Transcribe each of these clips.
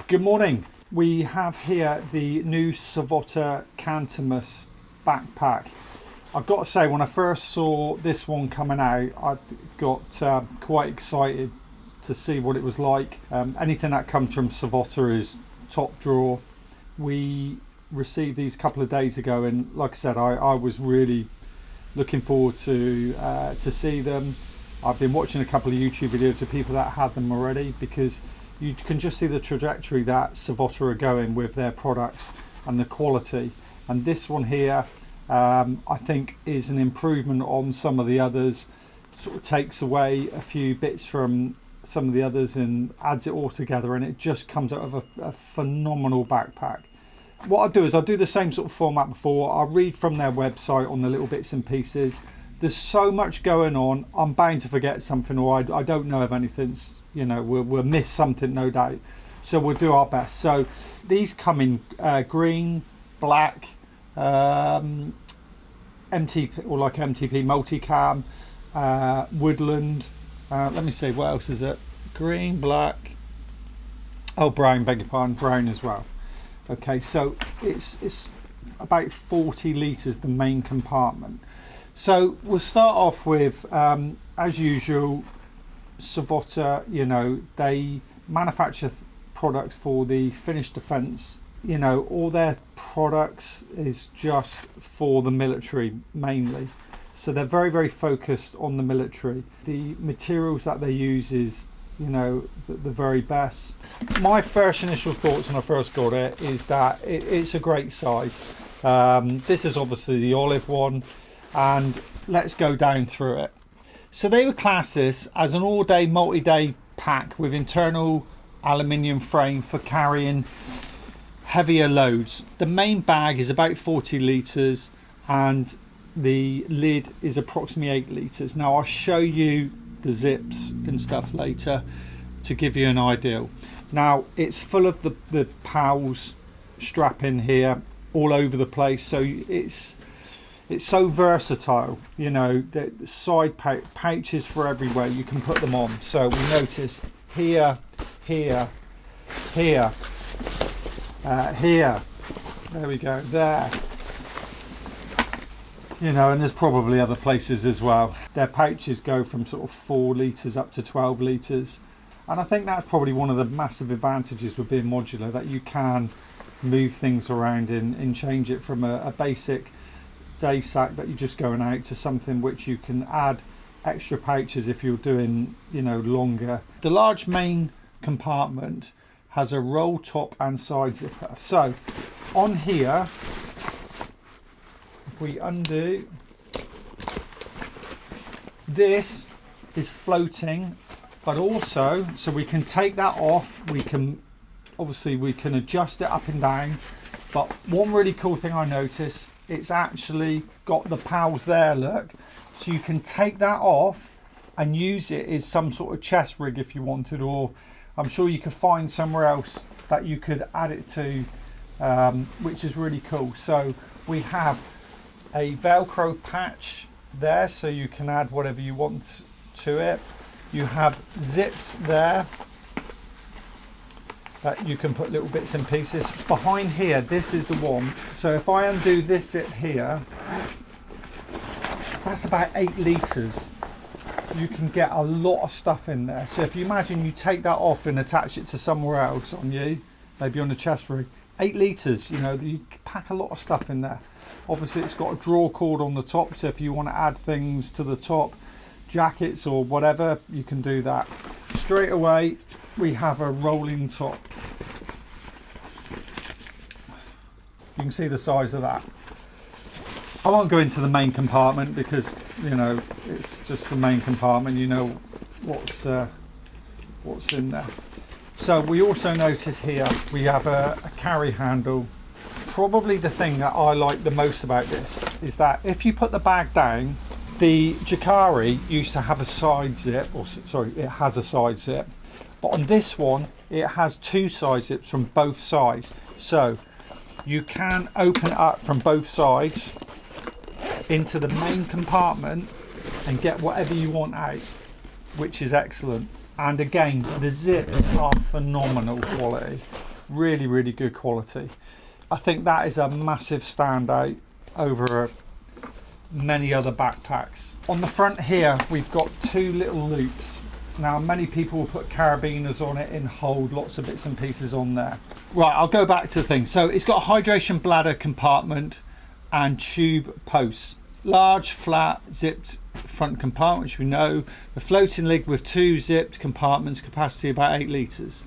Good morning. We have here the new Savotta Kantamus backpack. I've got to say, when I first saw this one coming out, I got quite excited to see what it was like. Anything that comes from Savotta is top drawer. We received these a couple of days ago, and like I said, I was really looking forward to see them. I've been watching a couple of YouTube videos of people that had them already, because you can just see the trajectory that Savotta are going with their products and the quality. And this one here, I think, is an improvement on some of the others. Sort of takes away a few bits from some of the others and adds it all together, and it just comes out of a phenomenal backpack. What I do is I do the same sort of format before. I read from their website on the little bits and pieces. There's so much going on, I'm bound to forget something, or I don't know if anything's, you know, we'll miss something, no doubt. So we'll do our best. So these come in green, black, MTP, or like MTP Multicam, woodland. Let me see, what else is it? Green, black, oh, brown, beg your pardon, brown as well. Okay, so it's about 40 litres, the main compartment. So we'll start off with, as usual, Savotta, you know, they manufacture products for the Finnish defence. You know, all their products is just for the military mainly. So they're very, very focused on the military. The materials that they use is, you know, the very best. My first initial thoughts when I first got it is that it's a great size. This is obviously the olive one, and let's go down through it. So they would class this as an all-day, multi-day pack with internal aluminium frame for carrying heavier loads. The main bag is about 40 litres and the lid is approximately 8 litres. Now I'll show you the zips and stuff later to give you an idea. Now it's full of the PALS strap in here all over the place, so it's so versatile, you know, the side pouches for everywhere, you can put them on. So we notice here, here, here, here, there we go, there. You know, and there's probably other places as well. Their pouches go from sort of 4 litres up to 12 litres. And I think that's probably one of the massive advantages with being modular, that you can move things around and change it from a basic day sack that you're just going out to something which you can add extra pouches if you're doing, you know, longer. The large main compartment has a roll top and side zipper. So on here, if we undo, this is floating, but also, so we can take that off, we can adjust it up and down. But one really cool thing I noticed, it's actually got the PALS there, look. So you can take that off and use it as some sort of chest rig if you wanted, or I'm sure you could find somewhere else that you could add it to, which is really cool. So we have a Velcro patch there, so you can add whatever you want to it. You have zips there that you can put little bits and pieces. Behind here, this is the one. So if I undo this zip here, that's about 8 litres. You can get a lot of stuff in there. So if you imagine you take that off and attach it to somewhere else on you, maybe on the chest rig, 8 litres, you know, you pack a lot of stuff in there. Obviously it's got a draw cord on the top, so if you want to add things to the top, jackets or whatever, you can do that. Straight away we have a rolling top. You can see the size of that. I won't go into the main compartment because, you know, it's just the main compartment, you know what's in there. So we also notice here we have a carry handle. Probably the thing that I like the most about this is that if you put the bag down, the Jacari used to have a side zip, or sorry, it has a side zip, but on this one it has 2 side zips from both sides, so you can open it up from both sides into the main compartment and get whatever you want out, which is excellent. And again, the zips are phenomenal quality. Really, really good quality. I think that is a massive standout over many other backpacks. On the front here, we've got 2 little loops. Now, many people will put carabiners on it in hold, lots of bits and pieces on there. Right, I'll go back to the thing. So it's got a hydration bladder compartment and tube posts. Large, flat, zipped front compartment, which we know. The floating lid with 2 zipped compartments, capacity about 8 litres.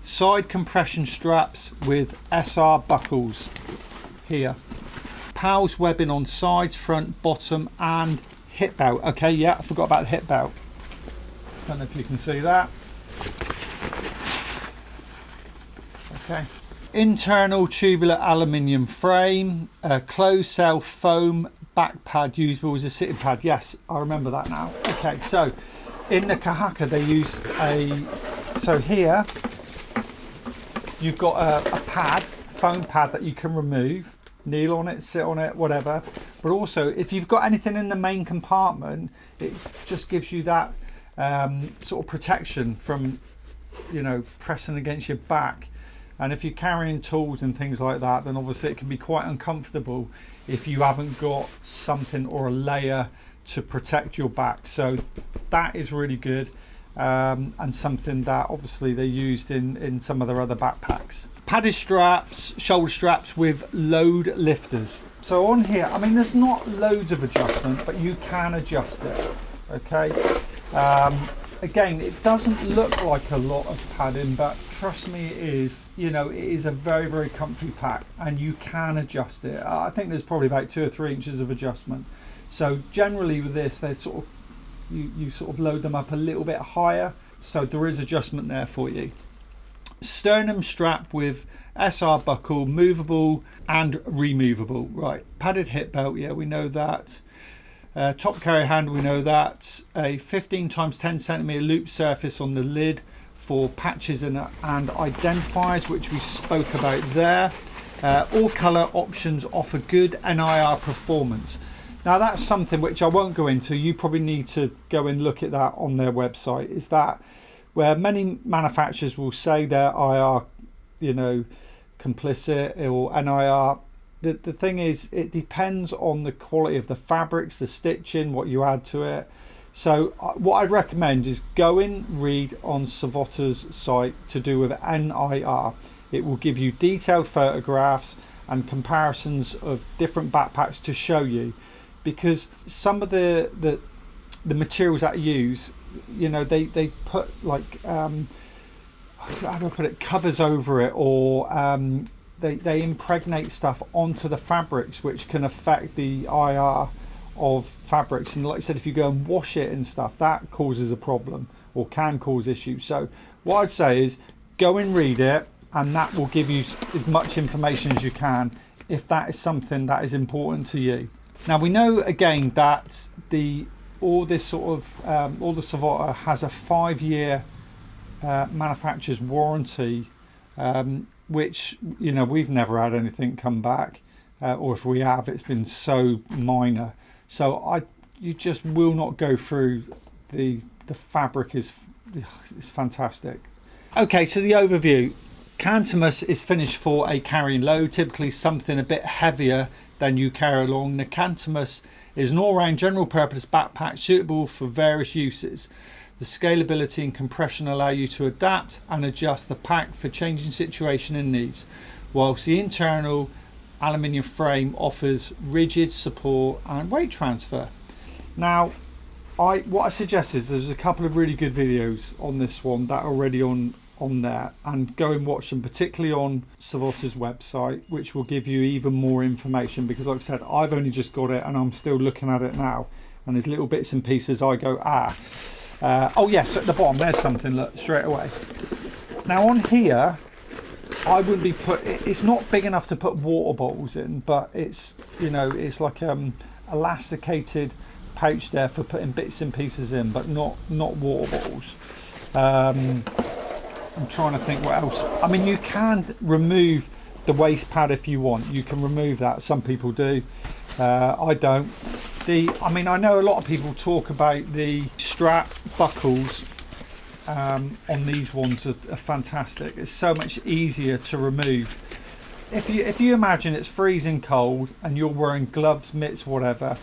Side compression straps with SR buckles here. PALS webbing on sides, front, bottom and hip belt. Okay, yeah, I forgot about the hip belt. Don't know if you can see that. Okay. Internal tubular aluminium frame, closed cell foam back pad usable as a sitting pad. Yes, I remember that now. Okay, so in the Kahaka they use so here you've got a pad, foam pad that you can remove, kneel on it, sit on it, whatever. But also if you've got anything in the main compartment, it just gives you that sort of protection from, you know, pressing against your back. And if you're carrying tools and things like that, then obviously it can be quite uncomfortable if you haven't got something or a layer to protect your back. So that is really good, and something that obviously they used in some of their other backpacks. Padded straps, shoulder straps with load lifters. So on here, I mean, there's not loads of adjustment, but you can adjust it. Okay. Again, it doesn't look like a lot of padding, but trust me, it is. You know, it is a very, very comfy pack, and you can adjust it. I think there's probably about 2 or 3 inches of adjustment. So generally with this, they sort of you sort of load them up a little bit higher, so there is adjustment there for you. Sternum strap with SR buckle, movable and removable. Right, padded hip belt, yeah, we know that. Top carry handle, we know that. A 15 x 10 centimeter loop surface on the lid for patches and identifiers, which we spoke about there. All colour options offer good NIR performance. Now that's something which I won't go into. You probably need to go and look at that on their website. Is that where many manufacturers will say their IR, you know, complicit or NIR. The thing is, it depends on the quality of the fabrics, the stitching, what you add to it. So what I'd recommend is go and read on Savotta's site to do with NIR. It will give you detailed photographs and comparisons of different backpacks to show you, because some of the materials that I use, you know, they put like how do I put it, covers over it, or they impregnate stuff onto the fabrics, which can affect the IR of fabrics. And like I said, if you go and wash it and stuff, that causes a problem or can cause issues. So what I'd say is go and read it, and that will give you as much information as you can if that is something that is important to you. Now we know again that all the Savotta has a 5-year manufacturer's warranty, which, you know, we've never had anything come back, or if we have, it's been so minor. So you just will not go through the fabric is fantastic. Okay, so the overview. Kantamus is finished for a carrying load, typically something a bit heavier than you carry along. The Kantamus is an all-round general purpose backpack suitable for various uses. The scalability and compression allow you to adapt and adjust the pack for changing situation and needs, whilst the internal aluminium frame offers rigid support and weight transfer. Now, what I suggest is there's a couple of really good videos on this one that are already on there, and go and watch them, particularly on Savotta's website, which will give you even more information, because like I said, I've only just got it and I'm still looking at it now, and there's little bits and pieces I go, oh yes, at the bottom there's something, look, straight away. Now on here, I wouldn't be it's not big enough to put water bottles in, but it's, you know, it's like elasticated pouch there for putting bits and pieces in, but not water bottles. I'm trying to think what else. I mean, you can remove the waist pad if you want. You can remove that. Some people do. I don't. I mean, I know a lot of people talk about the strap buckles on these ones are fantastic. It's so much easier to remove. If you imagine it's freezing cold and you're wearing gloves, mitts, whatever,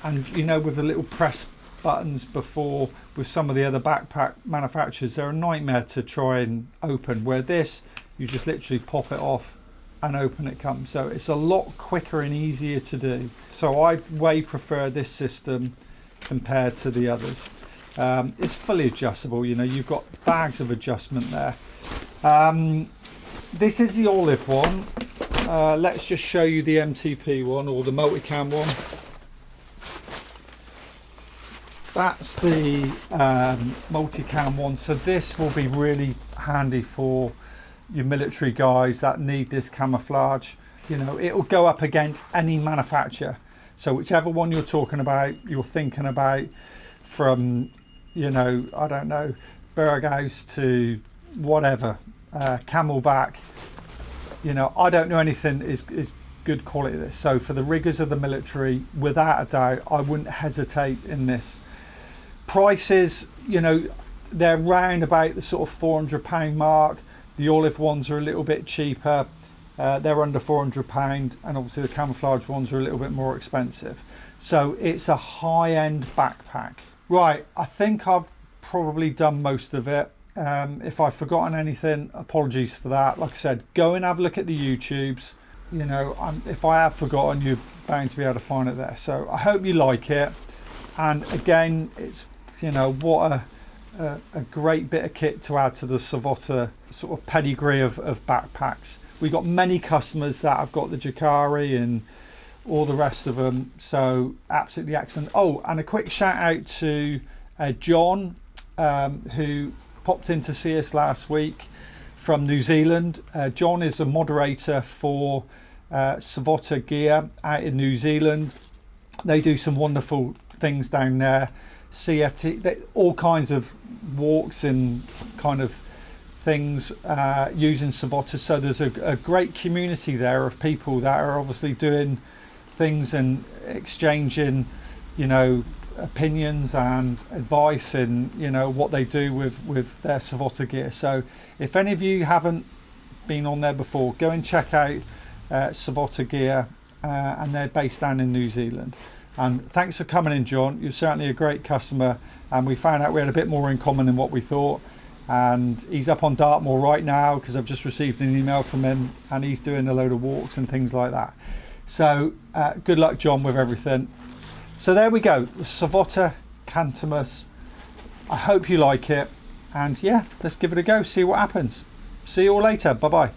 and you know, with the little press buttons before with some of the other backpack manufacturers, they're a nightmare to try and open, where this, you just literally pop it off and open it comes. So it's a lot quicker and easier to do. So I way prefer this system compared to the others. It's fully adjustable, you know, you've got bags of adjustment there. This is the olive one. Let's just show you the MTP one, or the Multicam one. That's the Multicam one. So this will be really handy for your military guys that need this camouflage. You know, it'll go up against any manufacturer. So whichever one you're talking about, you're thinking about, from, you know, I don't know, Berghaus to whatever, Camelback, you know, I don't know anything is good quality of this. So for the riggers of the military, without a doubt, I wouldn't hesitate in this. Prices, you know, they're round about the sort of £400 mark. The olive ones are a little bit cheaper. They're under £400, and obviously the camouflage ones are a little bit more expensive. So it's a high-end backpack. Right, I think I've probably done most of it. If I've forgotten anything, apologies for that. Like I said, go and have a look at the YouTubes. You know, if I have forgotten, you're bound to be able to find it there. So I hope you like it. And again, it's, you know, what a great bit of kit to add to the Savotta sort of pedigree of backpacks. We've got many customers that have got the Jacari and all the rest of them, so absolutely excellent. Oh, and a quick shout out to John, who popped in to see us last week from New Zealand. John is a moderator for Savotta Gear out in New Zealand. They do some wonderful things down there. CFT, all kinds of walks and kind of things using Savotta. So there's a great community there of people that are obviously doing things and exchanging, you know, opinions and advice, and you know what they do with their Savotta gear. So if any of you haven't been on there before, go and check out Savotta Gear, and they're based down in New Zealand. And thanks for coming in, John. You're certainly a great customer, and we found out we had a bit more in common than what we thought. And he's up on Dartmoor right now because I've just received an email from him, and he's doing a load of walks and things like that. So good luck, John, with everything. So there we go, the Savotta Kantamus. I hope you like it, and yeah, let's give it a go, see what happens. See you all later, bye bye.